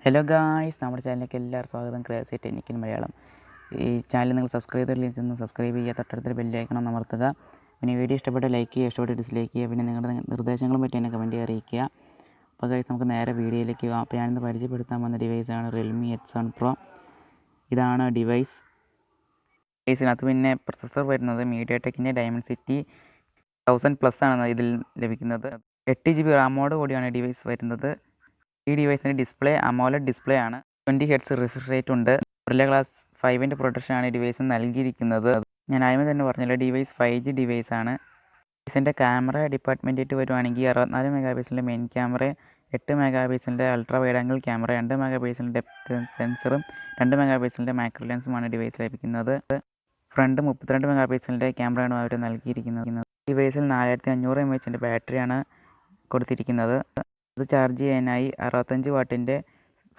Hello guys, നമ്മുടെ ചാനലിലേക്ക് എല്ലാവർക്കും സ്വാഗതം. Crazy technical Malayalam. ഈ ചാനൽ നിങ്ങൾ സബ്സ്ക്രൈബ് ചെയ്തില്ലെങ്കിൽ സബ്സ്ക്രൈബ് ചെയ്യുക, തൊട്ടടുത്തൊരു ബെല്ലൈക്കണം അമർത്തുക. പിന്നെ വീഡിയോ ഇഷ്ടപ്പെട്ട ലൈക്ക് ചെയ്യുക, ഇഷ്ടപ്പെട്ട ഡിസ്ലൈക്ക് ചെയ്യുക. പിന്നെ നിങ്ങളുടെ നിർദ്ദേശങ്ങളും പറ്റി എന്നെ കമൻറ്റ് അറിയിക്കുക. അപ്പോൾ ഗൈസ്, നമുക്ക് നേരെ വീഡിയോയിലേക്ക് പോകാം. അപ്പോൾ ഞാനിന്ന് പരിചയപ്പെടുത്താൻ വന്ന ഡിവൈസാണ് Realme x7pro. ഇതാണ് ഡിവൈസ്. ഡിവൈസിനകത്ത് പിന്നെ പ്രൊസസ്സർ വരുന്നത് മീഡിയാടെക്കിൻ്റെ ഡയമൻസിറ്റി 1000+ ആണ് ഇതിൽ ലഭിക്കുന്നത്. 8 GB റാമോട് കൂടിയാണ് ഡിവൈസ് വരുന്നത്. ഈ ഡിവൈസിൻ്റെ ഡിസ്പ്ലേ അമോലഡ് ഡിസ്പ്ലേ ആണ്. 20 Hz റിഫ്രഷ് റേറ്റ് ഉണ്ട്. ഗൊറില്ല ഗ്ലാസ് 5ൻ്റെ പ്രൊട്ടക്ഷനാണ് ഈ ഡിവൈസ് നൽകിയിരിക്കുന്നത്. ഞാൻ ആദ്യമേ തന്നെ പറഞ്ഞല്ലോ, ഡിവൈസ് 5G ഡിവൈസാണ്. ഡിവൈസിൻ്റെ ക്യാമറ ഡിപ്പാർട്ട്മെൻറ്റായിട്ട് വരുവാണെങ്കിൽ 64 മെഗാപിക്സലിൻ്റെ മെയിൻ ക്യാമറ, 8 മെഗാപിക്സലിൻ്റെ അൾട്രാ വൈഡ് ആംഗിൾ ക്യാമറ, 2 മെഗാപിക്സലിൻ്റെ ഡെപ്ത് സെൻസറും 2 മെഗാപിക്സലിൻ്റെ മാക്രോ ലെൻസുമാണ് ഡിവൈസ് ലഭിക്കുന്നത്. ഫ്രണ്ട് 32 മെഗാപിക്സലിൻ്റെ ക്യാമറയാണ് അവർ നൽകിയിരിക്കുന്നത്. ഡിവൈസിൽ 4500 mAh ബാറ്ററിയാണ് കൊടുത്തിരിക്കുന്നത്. അത് ചാർജ് ചെയ്യാനായി 65 വാട്ടിൻ്റെ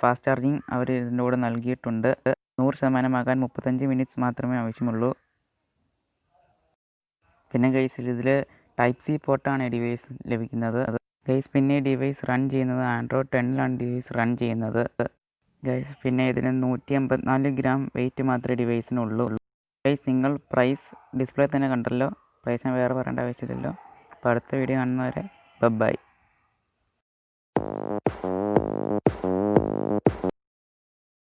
ഫാസ്റ്റ് ചാർജിങ് അവർ ഇതിൻ്റെ കൂടെ നൽകിയിട്ടുണ്ട്. 100% 35 മിനിറ്റ്സ് മാത്രമേ ആവശ്യമുള്ളൂ. പിന്നെ ഗൈസ്, ഇതിൽ ടൈപ്പ് സി പോർട്ടാണ് ഡിവൈസ് ലഭിക്കുന്നത്. ഗൈസ്, പിന്നെ ഡിവൈസ് റൺ ചെയ്യുന്നത് ആൻഡ്രോയിഡ് 10ലാണ് ഡിവൈസ് റൺ ചെയ്യുന്നത്. ഗൈസ്, പിന്നെ ഇതിന് 184 ഗ്രാം വെയിറ്റ് മാത്രമേ ഡിവൈസിനുള്ളൂ. ഗൈസ്, നിങ്ങൾ പ്രൈസ് ഡിസ്പ്ലേ തന്നെ കണ്ടല്ലോ. പ്രൈസ് ഞാൻ വേറെ പറയേണ്ട ആവശ്യമില്ലല്ലോ. അപ്പോൾ അടുത്ത വീഡിയോ കാണുന്നവരെ ബൈ.